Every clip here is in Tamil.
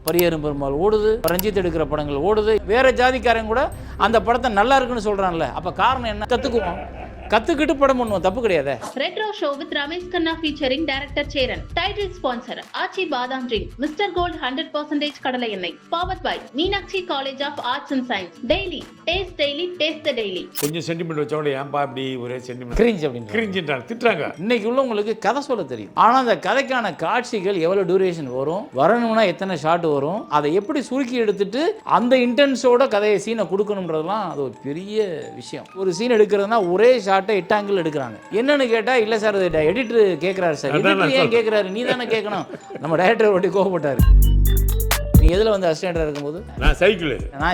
பரியரும் பெருமாள் ஓடுது, ரஞ்சித் எடுக்கிற படங்கள் ஓடுது. வேற ஜாதிக்காரங்க கூட அந்த படத்தை நல்லா இருக்குன்னு சொல்றான்ல, அப்ப காரணம் என்ன? கத்துக்குவோம், கத்துக்கிட்டு படம் பண்ணுவோம், தப்பு கிடையாது. Retro show with Ramesh Khanna featuring director Cheran. Title sponsor Achi Badam Drink, Mr. Gold 100% கடலை எண்ணெய். Powered by Meenakshi College of Arts and Science. Daily, taste the daily. கொஞ்சம் சென்டிமெண்ட் வச்சோட ஏன்பா அப்படி ஒரே சென்டிமெண்ட் கிரிஞ்ச் அப்படின்னு கிரிஞ்சின்றாங்க, திட்டுறாங்க. இன்னைக்கு உள்ளவங்களுக்கு கதை சொல்ல தெரியும், ஆனா அந்த கதைக்கான காட்சிகள் எவ்வளவு டியூரேஷன் வரும், வரணும்னா எத்தனை ஷாட் வரும், அதை எப்படி சுருக்கி எடுத்துட்டு அந்த இன்டென்ஸோட கதையை சீனை கொடுக்கணும்ன்றதுலாம் அது ஒரு பெரிய விஷயம். ஒரு சீன் எடுக்கிறதுனா ஒரே ஷாட்டை 8 ஆங்கிள் எடுக்கிறாங்க. என்னன்னு கேட்டா இல்ல சார் எடிட்டர் கேட்கிறாரு சார். எடிட்டர் ஏன் கேட்கிறாரு? நீ தானே கேட்கணும். நம்ம டைரக்டர் ஒட்டி கோவப்பட்டாரு. நீ எதுல வந்து அசிஸ்டண்டா இருக்கும்போது? நான்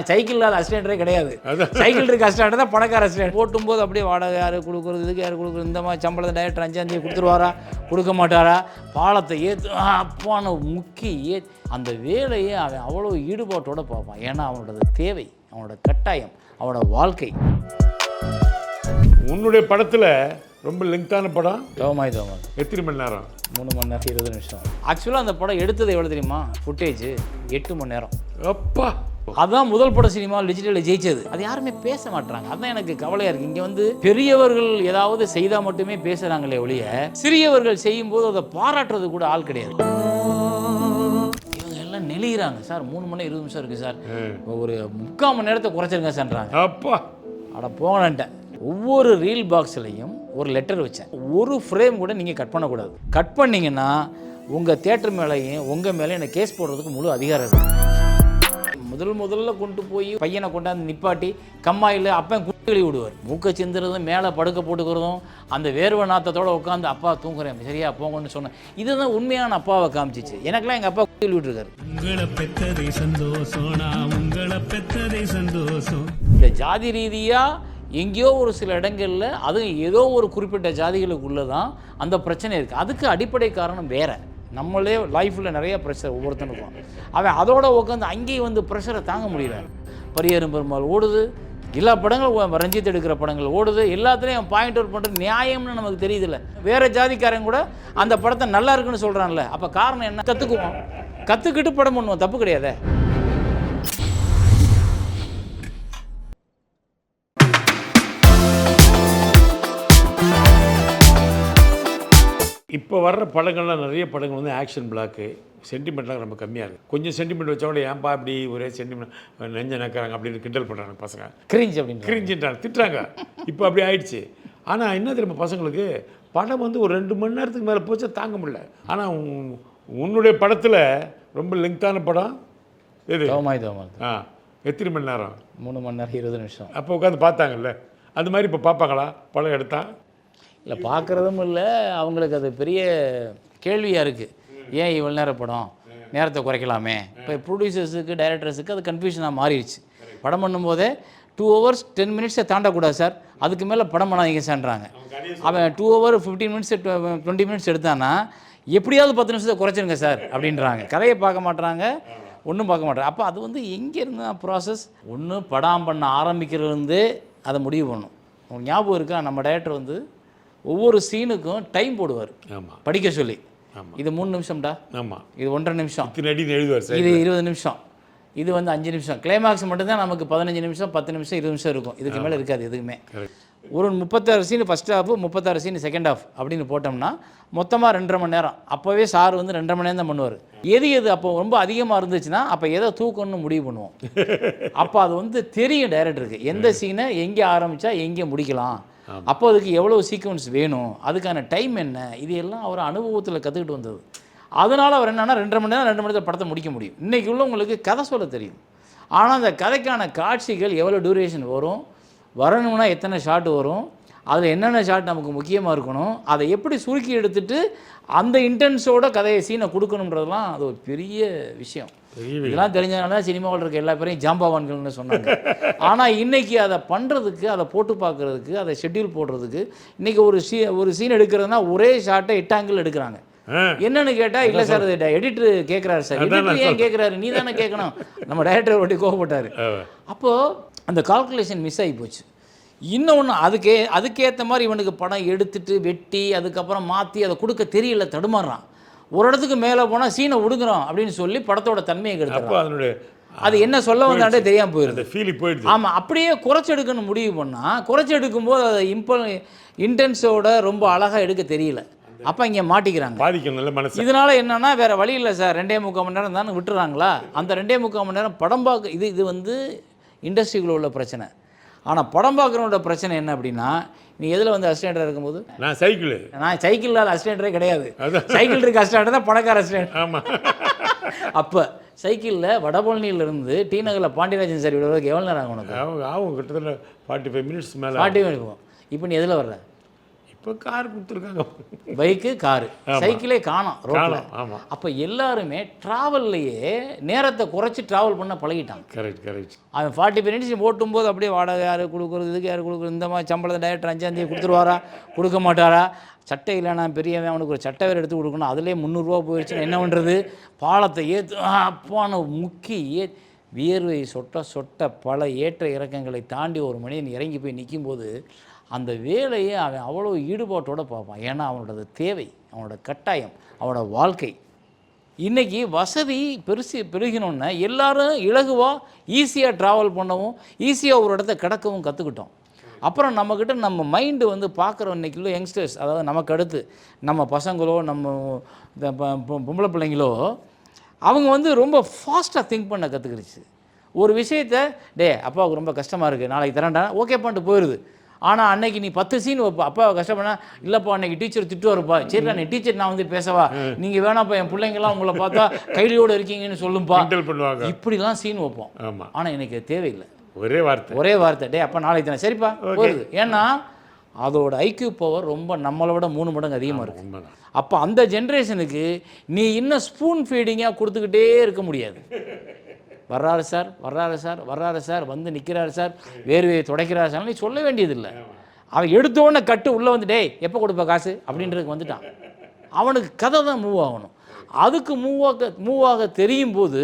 சைக்கிள் இல்லாத அசிஸ்டண்டே கிடையாது. சைக்கிள் இருக்க அசிஸ்டண்ட் தான் பணக்கார அசிஸ்டண்ட். போட்டும் போது அப்படியே வாடகை யாரு கொடுக்குறது, இதுக்கு யாரு கொடுக்குறது, இந்த மாதிரி சம்பளத்தை டைரக்டர் 5 கொடுத்துருவாரா கொடுக்க மாட்டாரா, பாலத்தை அப்பான முக்கி அந்த வேலையை அவன் அவ்வளோ ஈடுபாட்டோட பார்ப்பான். ஏன்னா அவனோட தேவை, அவனோட கட்டாயம், அவனோட வாழ்க்கை. உன்னுடைய படத்துல ரொம்ப லெங்கான படம் தோமாய் எத்தனை மணி நேரம்? 3 மணி நேரம் 20 நிமிஷம். ஆக்சுவலாக அந்த படம் எடுத்தது எவ்வளோ தெரியுமா? ஃபுட்டேஜ் 8 மணி நேரம். அப்பா, அதுதான் முதல் படம் சினிமா டிஜிட்டலில் ஜெயிச்சது. அது யாருமே பேச மாட்டாங்க. அதுதான் எனக்கு கவலையாக இருக்குது. இங்கே வந்து பெரியவர்கள் ஏதாவது செய்தால் மட்டுமே பேசுகிறாங்களே ஒழிய, சிறியவர்கள் செய்யும்போது அதை பாராட்டுறது கூட ஆள் கிடையாது. இவங்க எல்லாம் நெளிகிறாங்க சார். 3 மணி 20 நிமிஷம் இருக்குது சார், ஒரு 3/4 மணி நேரத்தை குறைச்சிருங்க சார்ன்றாங்க. அப்பா, அட போங்கன்ட்டேன். ஒவ்வொரு ரீல் பாக்ஸ்லையும் ஒரு லெட்டர் வச்சேன். ஒரு ஃப்ரேம் கூட நீங்கள் கட் பண்ணக்கூடாது. கட் பண்ணிங்கன்னா உங்கள் தியேட்டர் மேலேயும் உங்கள் மேலேயும் எனக்கு கேஸ் போடுறதுக்கு முழு அதிகாரம் இருக்குது. முதல்ல கொண்டு போய் பையனை கொண்டாந்து நிப்பாட்டி கம்மாயில் அப்பன் குழி விடுவார். மூக்கை சிந்துறதும் மேலே படுக்க போட்டுக்கிறதும் அந்த வேர்வை நாத்தத்தோடு உட்காந்து அப்பா தூங்குறேன் சரியா போங்கன்னு சொன்னேன். இதுதான் உண்மையான அப்பாவை காமிச்சிச்சு. எனக்கெல்லாம் எங்கள் அப்பா குழி விட்டுருக்காரு. இந்த ஜாதி ரீதியாக எங்கேயோ ஒரு சில இடங்களில் அதுவும் ஏதோ ஒரு குறிப்பிட்ட ஜாதிகளுக்குள்ளே தான் அந்த பிரச்சனை இருக்குது. அதுக்கு அடிப்படை காரணம் வேறு. நம்மளே லைஃப்பில் நிறைய ப்ரெஷர் ஒவ்வொருத்தனுக்கும். அவன் அதோட உட்காந்து அங்கேயும் வந்து ப்ரெஷரை தாங்க முடியல. பரியரும் பெருமாள் ஓடுது, எல்லா படங்களும் ரஞ்சித் எடுக்கிற படங்கள் ஓடுது, எல்லாத்துலேயும் பாயிண்ட் அவுட் பண்ணுறது நியாயம்னு நமக்கு தெரியுதில்ல. வேறு ஜாதிக்காரங்க கூட அந்த படத்தை நல்லா இருக்குன்னு சொல்கிறான்ல, அப்போ காரணம் என்ன? கற்றுக்குவோம், கற்றுக்கிட்டு படம் பண்ணுவோம், தப்பு கிடையாது. இப்போ வர்ற படங்கள்லாம் நிறைய படங்கள் வந்து ஆக்ஷன் பிளாக்கு, சென்டிமெண்ட்லாம் ரொம்ப கம்மியாக இருக்குது. கொஞ்சம் சென்டிமெண்ட் வச்சோட ஏன்பா அப்படி ஒரே சென்டிமெண்ட் நெஞ்ச நக்கிறாங்க அப்படின்னு கிண்டல் பண்ணுறாங்க பசங்க. கிரிஞ்ச் அப்படின்னு கிரிஞ்சின்றாங்க, திட்டுறாங்க. இப்போ அப்படி ஆயிடுச்சு. ஆனால் என்ன தெரியுமா, பசங்களுக்கு படம் வந்து ஒரு 2 மணி நேரத்துக்கு மேலே போச்சா தாங்க முடியல. ஆனால் உன்னுடைய படத்தில் ரொம்ப லெங்கான படம் எது? தோமாய் எத்தனை மணி நேரம்? 3 மணி நேரம் 20 நிமிஷம். அப்போ உட்காந்து பார்த்தாங்கல்ல, அது மாதிரி இப்போ பார்ப்பாங்களா படம் எடுத்தா? இல்லை, பார்க்குறதும் இல்லை. அவங்களுக்கு அது பெரிய கேள்வியாக இருக்குது. ஏன் இவ்வளோ நேரம் படம், நேரத்தை குறைக்கலாமே. இப்போ ப்ரொடியூசர்ஸுக்கு டைரக்டர்ஸுக்கு அது கன்ஃபியூஷனாக மாறிடுச்சு. படம் பண்ணும்போதே 2 hours 10 minutes தாண்டக்கூடாது சார், அதுக்கு மேலே படம் பண்ணாதீங்க சார்ன்றாங்க. அவன் 2 hours 15 minutes 20 minutes எடுத்தானா எப்படியாவது 10 நிமிஷத்தை குறைச்சிருங்க சார் அப்படின்றாங்க. கதையை பார்க்க மாட்டுறாங்க, ஒன்றும் பார்க்க மாட்டாங்க. அப்போ அது வந்து எங்கேருந்து ப்ராசஸ்? ஒன்று படம் பண்ண ஆரம்பிக்கிறதுலேருந்தே அதை முடிவு பண்ணும். உங்களுக்கு ஞாபகம் இருக்கா, நம்ம டைரக்டர் வந்து ஒவ்வொரு சீனுக்கும் டைம் போடுவார். ஆமாம், படிக்க சொல்லி. இது 3 நிமிஷம்டா, ஆமாம், இது 1.5 நிமிஷம், எழுதுவார், இது 20 நிமிஷம், இது வந்து 5 நிமிஷம். கிளைமாக்ஸ் மட்டும்தான் நமக்கு 15 நிமிஷம் 10 நிமிஷம் 20 நிமிஷம் இருக்கும். இதுக்கு மேலே இருக்காது எதுவுமே. ஒரு 36 scene first half, 36 scene second half அப்படின்னு போட்டோம்னா மொத்தமாக 2.5 மணி நேரம். அப்போவே சார் வந்து 2.5 மணி நேரம் தான் பண்ணுவார். எது அப்போ ரொம்ப அதிகமாக இருந்துச்சுன்னா அப்போ எதை தூக்கணும்னு முடிவு பண்ணுவோம். அப்போ அது வந்து தெரியும் டைரக்டருக்கு எந்த சீனை எங்கே ஆரம்பித்தா எங்கே முடிக்கலாம், அப்போ அதுக்கு எவ்வளோ சீக்வன்ஸ் வேணும், அதுக்கான டைம் என்ன, இது எல்லாம் அவர் அனுபவத்தில் கற்றுக்கிட்டு வந்தது. அதனால் அவர் என்னென்னா 2.5 மணி நேரம் 2 மணி நேரம் படத்தை முடிக்க முடியும். இன்றைக்கி உள்ளவங்களுக்கு கதை சொல்ல தெரியும், ஆனால் அந்த கதைக்கான காட்சிகள் எவ்வளோ டியூரேஷன் வரும், வரணும்னா எத்தனை ஷாட் வரும், அதில் என்னென்ன ஷாட் நமக்கு முக்கியமாக இருக்கணும், அதை எப்படி சுருக்கி எடுத்துட்டு அந்த இன்டென்ஸோட கதையை சீனை கொடுக்கணுன்றதுலாம் அது ஒரு பெரிய விஷயம். இதெல்லாம் தெரிஞ்சதுனால தான் சினிமாவில் இருக்க எல்லா பேரையும் ஜாம்பவான்கள்னு சொன்னாங்க. ஆனால் இன்றைக்கி அதை பண்ணுறதுக்கு, அதை போட்டு பார்க்குறதுக்கு, அதை ஷெட்யூல் போடுறதுக்கு, இன்றைக்கி ஒரு சீன் எடுக்கிறதுனா ஒரே ஷாட்டை 8 ஆங்கிள் எடுக்கிறாங்க. என்னன்னு கேட்டால் இல்லை சார் எடிட்டர் கேட்குறாரு சார். எடிட்டர் ஏன் கேட்குறாரு? நீ தானே கேட்கணும். நம்ம டைரக்டர் ஒட்டி கோவப்பட்டார். அப்போது அந்த கால்குலேஷன் மிஸ் ஆகி போச்சு. இன்னொன்று அதுக்கேற்ற மாதிரி இவனுக்கு படம் எடுத்துட்டு வெட்டி அதுக்கப்புறம் மாற்றி அதை கொடுக்க தெரியல, தடுமாறுறான். ஒரு இடத்துக்கு மேலே போனால் சீனை விடுங்குறோம் அப்படின்னு சொல்லி படத்தோட தன்மையை அப்போ கெடுத்துறோம். அதனுடைய அது என்ன சொல்ல வந்தாண்டே தெரியாமல் போயிடுது. அந்த ஃபீலிங் போயிடுது. ஆமாம், அப்படியே குறைச்சி எடுக்கணும்னு முடிவு பண்ணால் குறைச்சி எடுக்கும்போது அதை இன்டென்ஸோட ரொம்ப அழகாக எடுக்க தெரியல. அப்போ இங்கே மாட்டிக்கிறாங்க. பாதிக்கும் நல்ல மனசு. இதனால் என்னன்னா வேறு வழி இல்லை சார், 2.25 மணி நேரம் தானே விட்டுறாங்களா, அந்த 2.25 மணி நேரம் படம் பார்க்க இது வந்து இண்டஸ்ட்ரிக்குள்ள உள்ள பிரச்சனை. ஆனால் படம் பார்க்குறவங்களோட பிரச்சனை என்ன அப்படின்னா, நீ எதில் வந்து அசிஸ்டண்ட்டாக இருக்கும்போது, நான் சைக்கிள் இல்லாத அசிஸ்டண்ட்டே கிடையாது. சைக்கிள் இருக்க அசிஸ்டண்ட் தான் பணக்கார அசிஸ்டண்ட். ஆமாம். அப்போ சைக்கிளில் வடபழனியிலேருந்து டி நகரில் பாண்டியராஜன் சார் விடுறதுக்கு எவ்வளோ நேரம் ஆகும் உனக்கு? ஆகும் கிட்டத்தட்ட 45 மினிட்ஸ் மேலே. 40 மினிட்ஸ். இப்போ நீ எதில் வர்ற? இப்போ கார் கொடுத்துருக்காங்க, பைக்கு காரு, சைக்கிளே காணோம் ரோட்டில். ஆமாம். அப்போ எல்லாருமே ட்ராவல்லையே நேரத்தை குறைச்சி ட்ராவல் பண்ண பழகிட்டான். கரெக்ட். அவன் 40 மினிட்ஸ் ஓட்டும்போது அப்படியே வாடகை யார் கொடுக்குறது, இதுக்கு யார் கொடுக்குறது, இந்த மாதிரி சம்பளத்தை டைரக்டர் 5ஆம் தேதி கொடுத்துருவாரா கொடுக்க மாட்டாரா, சட்டை இல்லைனா பெரியவன் அவனுக்கு ஒரு சட்டை வேறு எடுத்து கொடுக்கணும், அதிலே 300 ரூபா போயிடுச்சுன்னா என்ன பண்ணுறது, பாலத்தை அப்பான முக்கி வியர்வை சொட்ட பல ஏற்ற இறக்கங்களை தாண்டி ஒரு மனிதன் இறங்கி போய் நிற்கும்போது அந்த வேலையை அவன் அவ்வளோ ஈடுபாட்டோடு பார்ப்பான். ஏன்னா அவனோட தேவை, அவனோட கட்டாயம், அவனோட வாழ்க்கை. இன்றைக்கி வசதி பெருகினோன்னே எல்லோரும் இலகுவாக ஈஸியாக ட்ராவல் பண்ணவும் ஈஸியாக ஒரு இடத்த கிடக்கவும் கற்றுக்கிட்டோம். அப்புறம் நம்மக்கிட்ட நம்ம மைண்டு வந்து பார்க்குற இன்றைக்குள்ள யங்ஸ்டர்ஸ், அதாவது நமக்கு அடுத்து நம்ம பசங்களோ நம்ம பொம்பளை பிள்ளைங்களோ, அவங்க வந்து ரொம்ப ஃபாஸ்ட்டாக திங்க் பண்ண கற்றுக்கிடுச்சு. ஒரு விஷயத்தை அப்பாவுக்கு ரொம்ப கஷ்டமாக இருக்குது நாளைக்கு தரேன்டா ஓகே பண்ணிட்டு போயிடுது. ஆனால் அன்னைக்கு நீ 10 சீன் வைப்பா, அப்பாவை கஷ்டப்படா, இல்லைப்பா அன்றைக்கி டீச்சர் திட்டுவாருப்பா, சரிடா நீ டீச்சர் நான் வந்து பேசவா, நீங்கள் வேணாப்பா என் பிள்ளைங்களாம் உங்களை பார்த்தா கைலியோடு இருக்கீங்கன்னு சொல்லும்பா, பண்ணுவாங்க. இப்படிலாம் சீன் வைப்போம். ஆமாம். ஆனால் எனக்கு தேவையில்லை, ஒரே வார்த்தை அப்பா நாளைக்கு தானே சரிப்பா போகுது. ஏன்னா அதோட ஐக்யூ பவர் ரொம்ப நம்மளை விட 3 மடங்கு அதிகமாக இருக்குது. அப்போ அந்த ஜென்ரேஷனுக்கு நீ இன்னும் ஸ்பூன் ஃபீடிங்காக கொடுத்துக்கிட்டே இருக்க முடியாது. வர்றாரு சார் வந்து நிற்கிறாரு சார், வேர்வையை துடைக்கிறாரு சார், நீ சொல்ல வேண்டியதில்லை. அவன் எடுத்தோடனே கட்டு உள்ளே வந்து எப்போ கொடுப்ப காசு அப்படின்றதுக்கு வந்துட்டான். அவனுக்கு கதை தான் மூவ் ஆகணும். அதுக்கு மூவாக தெரியும் போது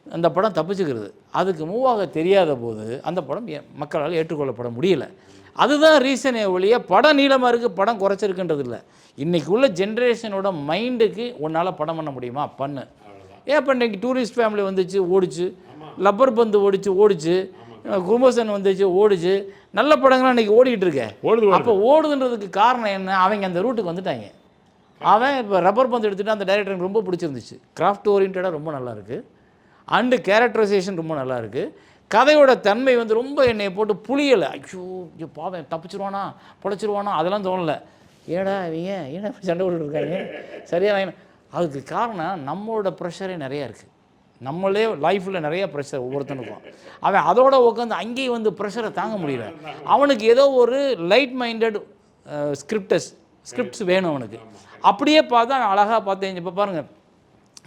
அந்த படம் தப்பிச்சுக்கிறது. அதுக்கு மூவாக தெரியாத போது அந்த படம் மக்களால் ஏற்றுக்கொள்ளப்பட முடியல. அதுதான் ரீசனே ஒழிய படம் நீளமாக இருக்குது படம் குறைச்சிருக்குன்றது இல்லை. இன்றைக்கி உள்ள ஜென்ரேஷனோட மைண்டுக்கு உன்னால் படம் பண்ண முடியுமா, பண்ணு. ஏன் இப்போ இன்றைக்கி டூரிஸ்ட் ஃபேமிலி வந்துச்சு ஓடிச்சு, லப்பர் பந்து ஓடிச்சு, கும்பசன் வந்துச்சு ஓடிச்சு, நல்ல படங்கள்லாம் இன்றைக்கி ஓடிக்கிட்டு இருக்கேன். அப்போ ஓடுதுன்றதுக்கு காரணம் என்ன, அவங்க அந்த ரூட்டுக்கு வந்துட்டாங்க. அவன் இப்போ ரப்பர் பந்து எடுத்துகிட்டு அந்த டைரக்டருக்கு ரொம்ப பிடிச்சிருந்துச்சு, கிராஃப்ட் ஓரியன்டாக ரொம்ப நல்லாயிருக்கு, அண்டு கேரக்டரைசேஷன் ரொம்ப நல்லாயிருக்கு, கதையோட தன்மை வந்து ரொம்ப என்னை போட்டு புளியலை, ஐயோ பாவன் தப்பிச்சிருவானா பொழைச்சிருவானா அதெல்லாம் தோணலை. ஏடா இவங்க ஏன்னா சண்டை போட்டுருக்காங்க சரியான. அதுக்கு காரணம் நம்மளோட ப்ரெஷரே நிறையா இருக்குது. நம்மளே லைஃப்பில் நிறையா ப்ரெஷர் ஒவ்வொருத்தனுக்கும். அவன் அதோட உட்காந்து அங்கேயும் வந்து ப்ரெஷரை தாங்க முடியல. அவனுக்கு ஏதோ ஒரு லைட் மைண்டட் ஸ்கிரிப்ட்ஸ் வேணும் அவனுக்கு. அப்படியே பார்த்தா அழகாக பார்த்தேன். இப்போ பாருங்கள்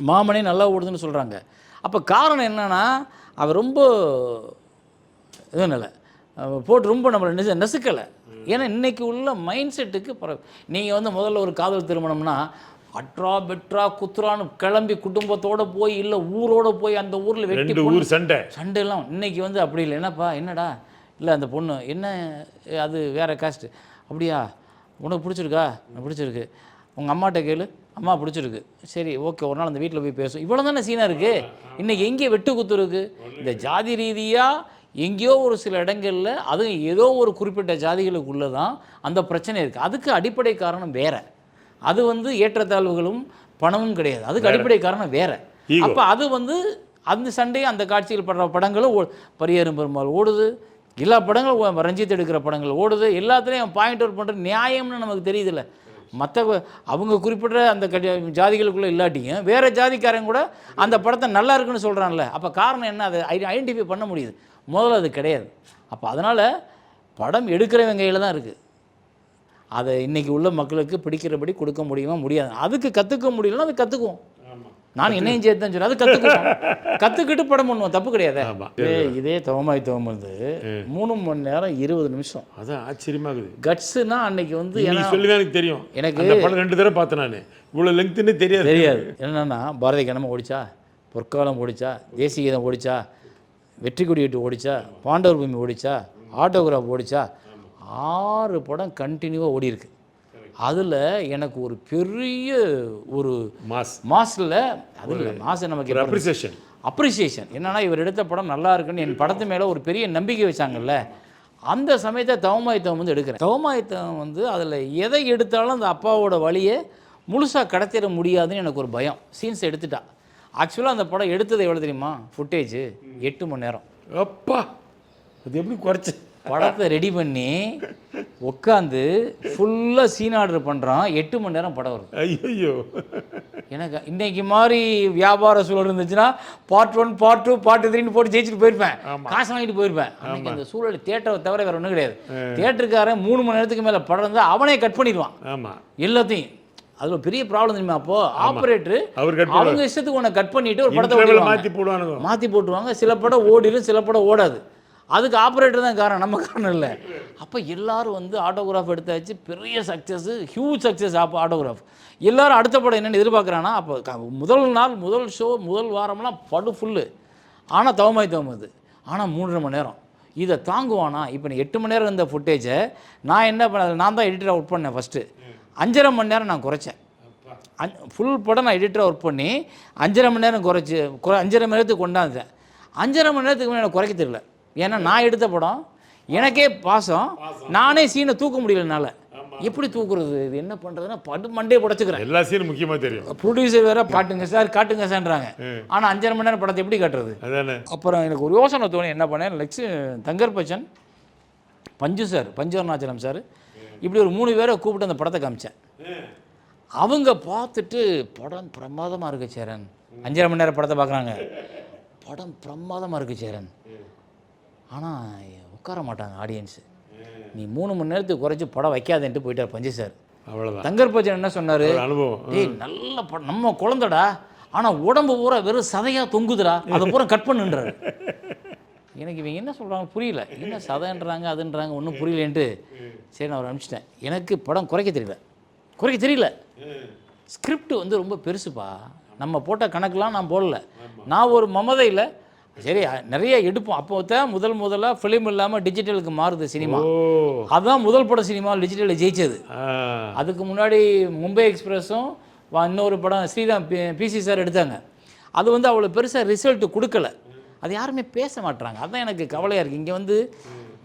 மாமனே நல்லா ஓடுதுன்னு சொல்கிறாங்க. அப்போ காரணம் என்னென்னா அவன் ரொம்ப இதனால போட்டு ரொம்ப நம்மளை நெசுக்கலை. ஏன்னா இன்றைக்கி உள்ள மைண்ட் செட்டுக்கு நீங்கள் வந்து முதல்ல ஒரு காதல் திருமணம்னா அட்ரா பெட்ரா குத்துரான்னு கிளம்பி குடும்பத்தோடு போய் இல்லை ஊரோடு போய் அந்த ஊரில் வெட்டி ஊர் சண்டைலாம். இன்றைக்கி வந்து அப்படி இல்லை. என்னடா இல்லை அந்த பொண்ணு என்ன அது வேறு காஸ்ட்டு, அப்படியா உனக்கு பிடிச்சிருக்கா, எனக்கு பிடிச்சிருக்கு, உங்கள் அம்மாட்ட கேளு, அம்மா பிடிச்சிருக்கு, சரி ஓகே ஒரு நாள் அந்த வீட்டில் போய் பேசும். இவ்வளோ தானே சீனாக இருக்குது. இன்றைக்கி எங்கே வெட்டு குத்து இருக்குது. இந்த ஜாதி ரீதியாக எங்கேயோ ஒரு சில இடங்களில் அதுவும் ஏதோ ஒரு குறிப்பிட்ட ஜாதிகளுக்குள்ளே தான் அந்த பிரச்சனை இருக்குது. அதுக்கு அடிப்படை காரணம் வேறு. அது வந்து ஏற்றத்தாழ்வுகளும் பணமும் கிடையாது. அதுக்கு அடிப்படை காரணம் வேறு. அப்போ அது வந்து அந்த சண்டையும் அந்த காட்சியில் படுற படங்களும் பரியேறும் பெருமாள் ஓடுது, எல்லா படங்களும் ரஞ்சித் எடுக்கிற படங்கள் ஓடுது, எல்லாத்துலேயும் பாயிண்ட் அவுட் பண்ணுற நியாயம்னு நமக்கு தெரியுதில்ல. மற்ற அவங்க குறிப்பிட்ட அந்த ஜாதிகளுக்குள்ளே இல்லாட்டியும் வேறு ஜாதிக்காரங்க கூட அந்த படத்தை நல்லா இருக்குன்னு சொல்கிறான்ல. அப்போ காரணம் என்ன, அதை ஐடென்டிஃபை பண்ண முடியுது. முதல்ல அது கிடையாது. அப்போ அதனால் படம் எடுக்கிறவங்க கையில் தான் இருக்குது. அதை இன்றைக்கி உள்ள மக்களுக்கு பிடிக்கிறபடி கொடுக்க முடியுமா, முடியாது. அதுக்கு கற்றுக்க முடியலன்னா அது கற்றுக்குவோம். நான் என்னையும் சேர்த்து தான் சொல்கிறேன், அது கற்றுக்கிட்டு படம் பண்ணுவோம், தப்பு கிடையாது. இதே தவமாய் வந்து 3 மணி நேரம் 20 நிமிஷம். அதான் ஆச்சரியமாகுது. கட்ஸுனா அன்னைக்கு வந்து சொல்லி தான் எனக்கு தெரியும். எனக்கு படம் 2 தடவை பார்த்தேன் நான். இவ்வளோ லெங்க்த்துன்னு தெரியாது. என்னென்னா பாரதி கண்ணம்மா ஓடிச்சா, பொற்காலம் ஓடிச்சா, தேசிய கீதம் ஓடிச்சா, வெற்றி கொடியிட்டு ஓடிச்சா, பாண்டவர் பூமி ஓடிச்சா, ஆட்டோகிராஃப் ஓடிச்சா, 6 படம் கண்டினியூவாக ஓடி இருக்கு. அதில் எனக்கு ஒரு பெரிய ஒரு மாஸ் மாசில் அதில் மாசு நமக்கு அப்ரிசியேஷன் அப்ரிசியேஷன் என்னன்னா இவர் எடுத்த படம் நல்லா இருக்குன்னு என் படத்து மேலே ஒரு பெரிய நம்பிக்கை வச்சாங்கல்ல. அந்த சமயத்தை தவமாயுத்தம் வந்து எடுக்கிறேன். தவமாயுத்தம் வந்து அதில் எதை எடுத்தாலும் அந்த அப்பாவோட வழியை முழுசாக கடத்திட முடியாதுன்னு எனக்கு ஒரு பயம். சீன்ஸ் எடுத்துட்டா. ஆக்சுவலாக அந்த படம் எடுத்தது எவ்வளோ தெரியுமா? ஃபுட்டேஜ் 8 மணி நேரம். அப்பா அது எப்படி குறைச்சி படத்தை ரெடி பண்ணி உட்காந்து ஃபுல்லாக சீன் ஆர்டர் பண்ணுறான். 8 மணி நேரம் படம் வருது. ஐயோ எனக்கு இன்னைக்கு மாதிரி வியாபார சூழல் இருந்துச்சுன்னா பார்ட் 1 பார்ட் 2 பார்ட் 3ன்னு போட்டு ஜெயிச்சுட்டு போயிருப்பேன், காசு வாங்கிட்டு போயிருப்பேன். அன்னைக்கு அந்த சூழல் தியேட்டரை தவிர வேறு ஒன்றும் கிடையாது. தியேட்டருக்காரன் 3 மணி நேரத்துக்கு மேலே படம் இருந்தால் அவனே கட் பண்ணிடுவான் ஆமாம் எல்லாத்தையும். அது ஒரு பெரிய ப்ராப்ளம் தெரியுமா? அப்போ ஆப்ரேட்டர் அவங்க இஷ்டத்துக்கு உன்னை கட் பண்ணிட்டு ஒரு படத்தை மாற்றி போடுவானுங்க, மாற்றி போட்டுருவாங்க. சில படம் ஓடிடும், சில படம் ஓடாது. அதுக்கு ஆப்ரேட்டர் தான் காரணம், நம்ம காரணம் இல்லை. அப்போ எல்லாரும் வந்து ஆட்டோகிராஃப் எடுத்தாச்சு, பெரிய சக்ஸஸ், ஹியூஜ் சக்ஸஸ். அப்போ ஆட்டோகிராஃப் எல்லாரும் அடுத்த படம் என்னென்னு எதிர்பார்க்குறான்னா, அப்போ முதல் நாள் முதல் ஷோ முதல் வாரம்லாம் படு ஃபுல்லு. ஆனால் தவமாயுத்தம் அது. ஆனால் 3.5 மணி நேரம் இதை தாங்குவானா? இப்போ நீ 8 மணி நேரம் இருந்த ஃபுட்டேஜை நான் என்ன பண்ண, நான் தான் எடிட்டராக ஒர்க் பண்ணேன் ஃபஸ்ட்டு. 5.5 மணி நேரம் நான் குறைச்சேன். ஃபுல் படம் நான் எடிட்டராக ஒர்க் பண்ணி 5.5 மணி நேரம் குறைச்சி 5.5 மணி நேரத்துக்கு கொண்டாந்தேன். 5.5 மணி நேரத்துக்கு மேலே எனக்கு குறைக்க தெரியல. ஏன்னா நான் எடுத்த படம் எனக்கே பாசம், நானே சீனை தூக்க முடியலனால. எப்படி தூக்குறது, இது என்ன பண்ணுறதுன்னா படு மண்டே புடச்சிக்கிறேன். எல்லா சீனும் முக்கியமாக தெரியும். ப்ரொடியூசர் வேறு காட்டுங்க சார் காட்டுங்க சார்ன்றாங்க. ஆனால் 5.5 மணி நேரம் படத்தை எப்படி காட்டுறது? அதானே. அப்புறம் எனக்கு ஒரு யோசனை தோணி என்ன பண்ணேன், தங்கர் பச்சன், பஞ்சு சார், பஞ்சு அருணாச்சலம் சார், இப்படி ஒரு 3 பேரை கூப்பிட்டு அந்த படத்தை காமிச்சேன். அவங்க பார்த்துட்டு படம் பிரமாதமாக இருக்குது சேரன். 5.5 மணி நேரம் படத்தை பார்க்குறாங்க, படம் பிரமாதமாக இருக்குது சேரன். ஆனால் உட்கார மாட்டாங்க ஆடியன்ஸு. நீ 3 மணி நேரத்துக்கு குறைச்சி படம் வைக்காதேன்ட்டு போயிட்டார் பஞ்சு சார். அவ்வளோதான். தங்கர் பச்சன் என்ன சொன்னார், அனுபவம், ஏய் நல்ல படம், நம்ம குழந்தடா, ஆனால் உடம்பு பூரா வெறும் சதையாக தொங்குதுடா, அதை பூரா கட் பண்ணுன்றாரு. எனக்கு இவங்க என்ன சொல்கிறாங்க புரியல, என்ன சதைன்றாங்க அதுன்றாங்க, ஒன்றும் புரியலேன்ட்டு சரி நான் அவர் அனுப்பிச்சிட்டேன். எனக்கு படம் குறைக்க தெரியல. ஸ்கிரிப்ட் வந்து ரொம்ப பெருசுப்பா, நம்ம போட்ட கணக்கெலாம் நான் போடல. நான் ஒரு மமதையில் சரி நிறைய எடுப்போம். அப்போ தான் முதலாக ஃபிலிம் இல்லாமல் டிஜிட்டலுக்கு மாறுது சினிமா. அதுதான் முதல் படம் சினிமா டிஜிட்டலில் ஜெயிச்சது. அதுக்கு முன்னாடி மும்பை எக்ஸ்பிரஸும் இன்னொரு படம் ஸ்ரீராம் பிசி சார் எடுத்தாங்க. அது வந்து அவ்வளோ பெருசாக ரிசல்ட் கொடுக்கல. அது யாருமே பேச மாட்டுறாங்க. அதுதான் எனக்கு கவலையாக இருக்குது. இங்கே வந்து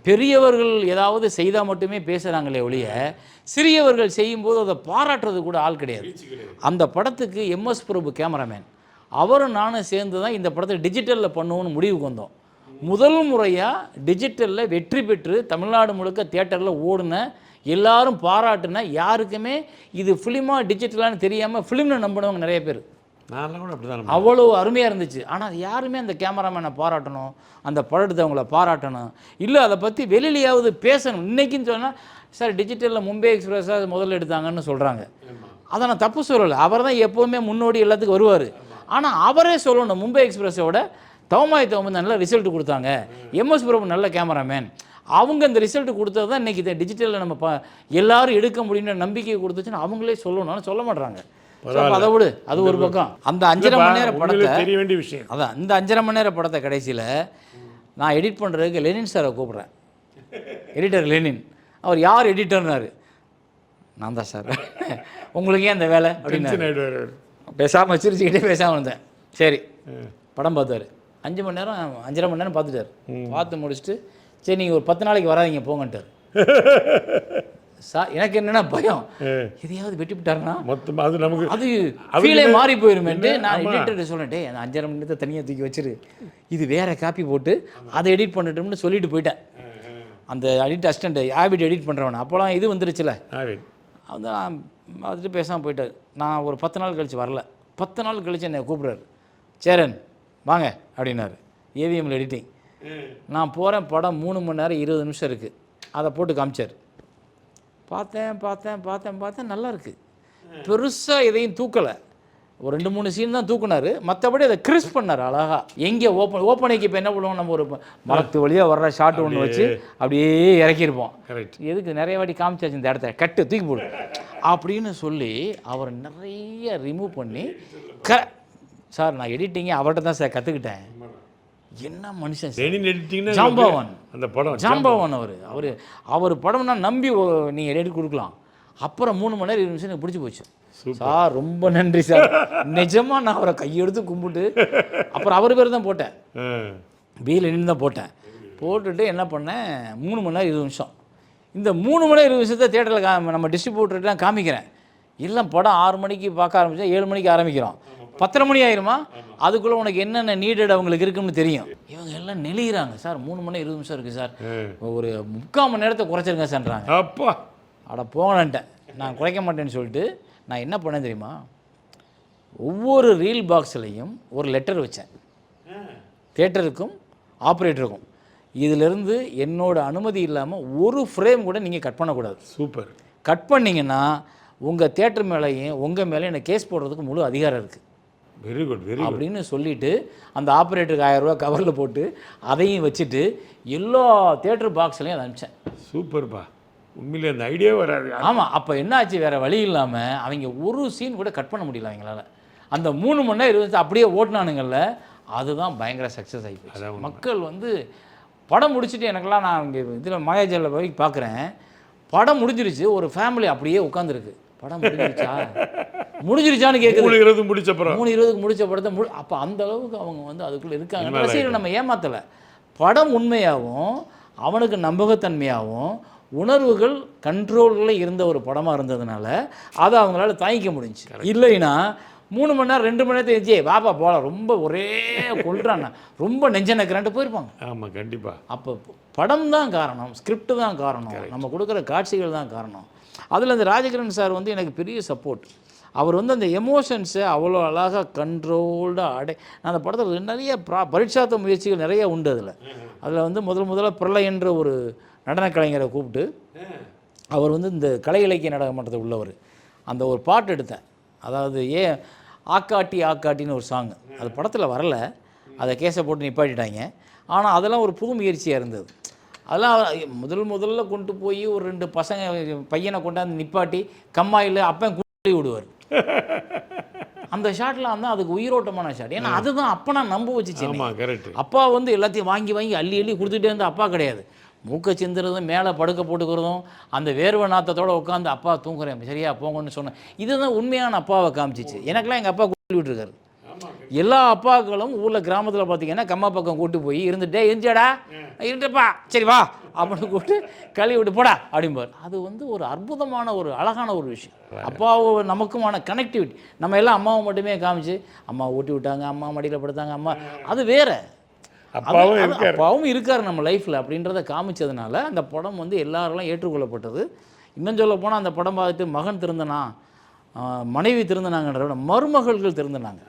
பெரியவர்கள் ஏதாவது செய்தால் மட்டுமே பேசுகிறாங்களே ஒழிய சிறியவர்கள் செய்யும்போது அதை பாராட்டுறது கூட ஆள் கிடையாது. அந்த படத்துக்கு எம்எஸ் பிரபு கேமராமேன், அவரும் நானும் சேர்ந்து தான் இந்த படத்தை டிஜிட்டலில் பண்ணுவோன்னு முடிவுக்கு வந்தோம். முதல் முறையாக டிஜிட்டலில் வெற்றி பெற்று தமிழ்நாடு முழுக்க தியேட்டரில் ஓடுன, எல்லாரும் பாராட்டுன, யாருக்குமே இது ஃபிலிமாக டிஜிட்டலான்னு தெரியாமல் ஃபிலிம்னு நம்பினவங்க நிறைய பேர். நான்லாம் கூட அப்படி தான். அவ்வளோ அருமையாக இருந்துச்சு. ஆனால் யாருமே அந்த கேமராமேனை பாராட்டணும், அந்த படம் எடுத்தவங்கள பாராட்டணும், இல்லை அதை பற்றி வெளியிலையாவது பேசணும். இன்றைக்கின்னு சொன்னால் சார் டிஜிட்டலில் மும்பை எக்ஸ்பிரஸாக முதல்ல எடுத்தாங்கன்னு சொல்கிறாங்க. அதை நான் தப்பு சொல்லலை, அவர் தான் எப்போவுமே முன்னோடி எல்லாத்துக்கும் வருவார். ஆனால் அவரே சொல்லணும், மும்பை எக்ஸ்பிரஸோட தவமாயுத்தம் வந்து நல்ல ரிசல்ட் கொடுத்தாங்க, எம்எஸ் பிரபு நல்ல கேமராமேன், அவங்க இந்த ரிசல்ட் கொடுத்தது தான் இன்றைக்கி இதை டிஜிட்டலில் நம்ம எல்லாரும் எடுக்க முடியும்னு நம்பிக்கையை கொடுத்துச்சுன்னு அவங்களே சொல்லணும்னு சொல்ல மாட்றாங்க. அதை விடு, அது ஒரு பக்கம். அந்த 5.5 மணி நேரம் படத்தை தெரிய வேண்டிய விஷயம் அதான். இந்த 5.5 மணி நேரம் படத்தை கடைசியில் நான் எடிட் பண்ணுறதுக்கு லெனின் சாரை கூப்பிட்றேன். Editor Lenin. அவர் யார் எடிட்டர்னாரு, நான் தான் சார். உங்களுக்கு ஏன் அந்த வேலை அப்படின்னு பேசாமல் சிரிச்சுக்கிட்டே பேசாமல் இருந்தேன். சரி படம் பார்த்தாரு. 5 மணி நேரம் 5.5 மணி நேரம் பார்த்துட்டார். பார்த்து முடிச்சுட்டு சரி நீங்கள் ஒரு 10 நாளைக்கு வராதிங்க போங்கன்ட்டார். எனக்கு என்னென்னா பயம், எதையாவது வெட்டி விட்டாருன்னா மொத்தமாக அது நமக்கு அது ஃபீலே மாறி போயிருமேன்ட்டு நான் எடிட்டர்கிட்ட சொல்லிட்டேன், அந்த 5.5 மணி நேரத்தை தனியாக தூக்கி வச்சிரு, இது வேறு காப்பி போட்டு அதை எடிட் பண்ணிட்டோம்னு சொல்லிட்டு போயிட்டேன். அந்த எடிட் அசிஸ்டண்ட் ஆபிட் எடிட் பண்ணுறவன் அப்போலாம் இது வந்துருச்சுல, வந்து நான் பார்த்துட்டு பேசாமல் போயிட்டார். நான் ஒரு 10 நாள் கழித்து வரல. 10 நாள் கழித்து என்னை கூப்பிட்றாரு, சேரன் வாங்க அப்படின்னாரு. ஏவிஎம்மில் எடிட்டிங். நான் போகிறேன், படம் 3 மணி நேரம் 20 நிமிஷம் இருக்குது. அதை போட்டு காமிச்சார். பார்த்தேன் நல்லா இருக்குது. பெருசாக எதையும் தூக்கலை, ஒரு 2-3 சீன் தான் தூக்குனார். மற்றபடி அதை கிறிஸ் பண்ணார் அழகாக. எங்கே ஓப்பனைக்கு இப்போ என்ன பண்ணுவோம், நம்ம ஒரு மரத்து வழியாக வர்ற ஷார்ட் ஒன்று வச்சு அப்படியே இறக்கியிருப்போம். எதுக்கு நிறைய வாட்டி காமிச்சாச்சு இந்த இடத்த, கட்டு தூக்கி போடு அப்படின்னு சொல்லி அவர் நிறைய ரிமூவ் பண்ணி சார் நான் எடிட்டிங்கே அவர்கிட்ட தான் சார் கற்றுக்கிட்டேன். என்ன மனுஷன் ஜாம்பவான், அந்த படம் ஜாம்பவான். அவர் படம்னா நம்பி நீங்கள் எடிட் கொடுக்கலாம். அப்புறம் 3 மணி நேரம் 20 நிமிஷம் எனக்கு பிடிச்சி போச்சு. சார் ரொம்ப நன்றி சார், நிஜமாக நான் அவரை கையெடுத்து கும்பிட்டு அப்புறம் அவர் பேர் தான் போட்டேன், பியில் நின்று தான் போட்டேன். போட்டுட்டு என்ன பண்ணேன், 3 மணி நேரம் 20 நிமிஷம். இந்த 3 மணி நேரம் 20 நிமிஷத்தை தேட்டரில் நம்ம டிஸ்ட்ரிபியூட்டர்லாம் காமிக்கிறேன். இல்லை படம் 6 மணிக்கு பார்க்க ஆரம்பித்தா 7 மணிக்கு ஆரம்பிக்கிறோம், 10:30 மணி ஆயிருமா, அதுக்குள்ளே உனக்கு என்னென்ன நீடட் அவங்களுக்கு இருக்குன்னு தெரியும். இவங்க எல்லாம் நெளிகிறாங்க, சார் 3 மணி 20 நிமிஷம் இருக்குது சார், ஒரு 3/4 மணி நேரத்தை குறைச்சிருங்க சார்ன்றாங்க. அப்பா அட போகலன்ட்டேன், நான் குறைக்க மாட்டேன்னு சொல்லிட்டு நான் என்ன பண்ணேன் தெரியுமா, ஒவ்வொரு ரீல் பாக்ஸ்லேயும் ஒரு லெட்டர் வச்சேன், தேட்டருக்கும் ஆப்ரேட்டருக்கும். இதிலிருந்து என்னோட அனுமதி இல்லாமல் ஒரு ஃப்ரேம் கூட நீங்கள் கட் பண்ணக்கூடாது. சூப்பர். கட் பண்ணிங்கன்னா உங்கள் தேட்டர் மேலேயும் உங்கள் மேலேயும் எனக்கு கேஸ் போடுறதுக்கு முழு அதிகாரம் இருக்குது. வெரி குட் வெரி அப்படின்னு சொல்லிவிட்டு அந்த ஆப்ரேட்டருக்கு 1000 ரூபா கவரில் போட்டு அதையும் வச்சுட்டு எல்லா தேட்டர் பாக்ஸ்லையும் அதை அனுப்பிச்சேன். சூப்பர்ப்பா, உண்மையிலே அந்த ஐடியா வராது. ஆமாம், அப்போ என்னாச்சு, வேறு வழி இல்லாமல் அவங்க ஒரு சீன் கூட கட் பண்ண முடியல அவங்களால. அந்த 3 மணி நேரம் 20 அப்படியே ஓட்டினானுங்கள்ல, அதுதான் பயங்கர சக்ஸஸ் ஆகிப்போச்சு. மக்கள் வந்து படம் முடிச்சுட்டு எனக்கெல்லாம், நான் இங்கே இதில் மாயாஜாலில் போய் பார்க்குறேன், படம் முடிஞ்சிருச்சு, ஒரு ஃபேமிலி அப்படியே உட்காந்துருக்கு, படம் முடிஞ்சிருச்சான்னு கேட்குது. 3:20 முடிச்ச படம், 3:20 முடிச்ச படத்தை அப்போ அந்த அளவுக்கு அவங்க வந்து அதுக்குள்ளே இருக்காங்க. ரசிகர்கள் நம்ம ஏமாத்தலை, படம் உண்மையாகவும் அவனுக்கு நம்பகத்தன்மையாகவும் உணர்வுகள் கண்ட்ரோலில் இருந்த ஒரு படமாக இருந்ததுனால அதை அவங்களால தாங்கிக்க முடிஞ்சு. இல்லைன்னா 3 மணி நேரம் 2 மணி நேரத்தை வச்சு வாப்பா போகலாம், ரொம்ப ஒரே கொள்றான், ரொம்ப நெஞ்ச நக்கிறேன்ட்டு போயிருப்பாங்க. ஆமாம் கண்டிப்பாக. அப்போ படம் தான் காரணம், ஸ்கிரிப்ட் தான் காரணம், நம்ம கொடுக்குற காட்சிகள் தான் காரணம். அதில் அந்த ராஜகிரண் சார் வந்து எனக்கு பெரிய சப்போர்ட். அவர் வந்து அந்த எமோஷன்ஸை அவ்வளோ அழகாக கண்ட்ரோல்டாக நான் அந்த படத்தில் நிறைய பரீட்சார்த்த முயற்சிகள் நிறைய உண்டு. அதில் வந்து முதல்ல பிரளயன்ற ஒரு நடன கலைஞரை கூப்பிட்டு, அவர் வந்து இந்த கலை இலக்கிய நாடக மன்றத்தில் உள்ளவர், அந்த ஒரு பாட்டு எடுத்தேன். அதாவது ஆக்காட்டின்னு ஒரு சாங், அது படத்தில் வரல, அதை கேஸை போட்டு நிப்பாட்டிட்டாங்க. ஆனால் அதெல்லாம் ஒரு புது முயற்சியாக இருந்தது. அதெல்லாம் முதல்ல கொண்டு போய் ஒரு 2 பையனை கொண்டாந்து நிப்பாட்டி கம்மாயில் அப்பன் குள்ளி விடுவார். அந்த ஷாட்டில் வந்து அதுக்கு உயிரோட்டமான ஷாட். ஏன்னா அதுதான் அப்போ நான் நம்ப வச்சுச்சு. அப்பா வந்து எல்லாத்தையும் வாங்கி அள்ளி கொடுத்துட்டே இருந்தால் அப்பா கிடையாது. மூக்கை சிந்துறதும் மேலே படுக்க போட்டுக்கிறதும் அந்த வேர்வை நாத்தத்தோடு உட்காந்து அப்பா தூங்குறேன் சரியா போங்கன்னு சொன்னேன். இதுதான் உண்மையான அப்பாவை காமிச்சிச்சு. எனக்கெல்லாம் எங்கள் அப்பா கூட்டி விட்டுருக்காரு. எல்லா அப்பாக்களும் ஊரில் கிராமத்தில் பார்த்தீங்கன்னா கம்மா பக்கம் கூட்டு போய் இருந்துட்டே இருந்துச்சாடா இருந்துப்பா சரி வா அப்படின்னு கூப்பிட்டு கழுவி விட்டு போடா அப்படிம்பார். அது வந்து ஒரு அற்புதமான ஒரு அழகான ஒரு விஷயம். அப்பாவை நமக்குமான கனெக்டிவிட்டி. நம்ம எல்லாம் அம்மாவை மட்டுமே காமிச்சு அம்மா ஊட்டி விட்டாங்க, அம்மா மடியில் படுத்தாங்க, அம்மா அது வேற, அப்பாவும் இருக்கார் நம்ம லைஃப்பில் அப்படின்றத காமிச்சதுனால அந்த படம் வந்து எல்லாரெல்லாம் ஏற்றுக்கொள்ளப்பட்டது. இன்னும் சொல்ல போனால் அந்த படம் பார்த்துட்டு மகன் திருந்தனா, மனைவி திருந்தினாங்கன்றத விட மருமகள்கள் திருந்தினாங்க.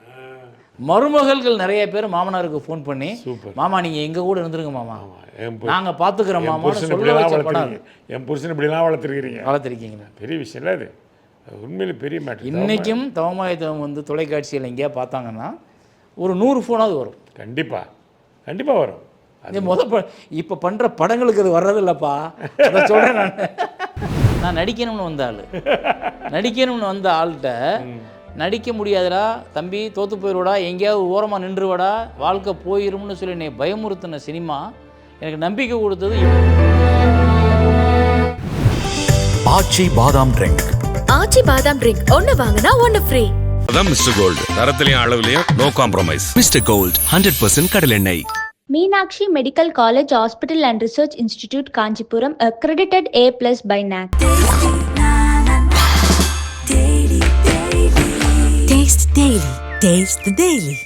மருமகள்கள் நிறைய பேர் மாமனாருக்கு ஃபோன் பண்ணி, மாமா நீங்கள் எங்கள் கூட இருந்துருங்க மாமா, நாங்கள் பார்த்துக்கிறோம் மாமான்னு சொல்ல வச்ச படம். என் புருஷன் இப்படிலாம் வளர்த்துருக்கீங்க பெரிய விஷயம் இல்லை, அது உண்மையிலே பெரிய மேட்டர். இன்றைக்கும் தவமாயத்தவம் வந்து தொலைக்காட்சியில் எங்கேயா பார்த்தாங்கன்னா ஒரு 100 ஃபோனாவது வரும். கண்டிப்பாக வரும். அது இப்போ பண்ணுற படங்களுக்கு அது வர்றதில்லப்பா, அதை சொல்கிறேன். நான் நடிக்கணும்னு வந்த ஆள்கிட்ட நடிக்க முடியாதுடா தம்பி, தோற்று போயிடுவடா, எங்கேயாவது ஓரமாக நின்றுவடா, வாழ்க்கை போயிரும்னு சொல்லி என்னை பயமுறுத்தின சினிமா எனக்கு நம்பிக்கை கொடுத்தது. ஆச்சி பாதாம் ட்ரிங்க் ஒன்று வாங்கினா ஒன்று ஃப்ரீ. அதான் மிஸ்டர் கோல்டு, தரத்திலையும் அளவுலையும் நோ காம்ப்ரமைஸ். மிஸ்டர் கோல்ட் 100% கடலெண்ணெய். Meenakshi Medical College Hospital and Research Institute, Kanchipuram, accredited A+ by NAC. Taste the Daily.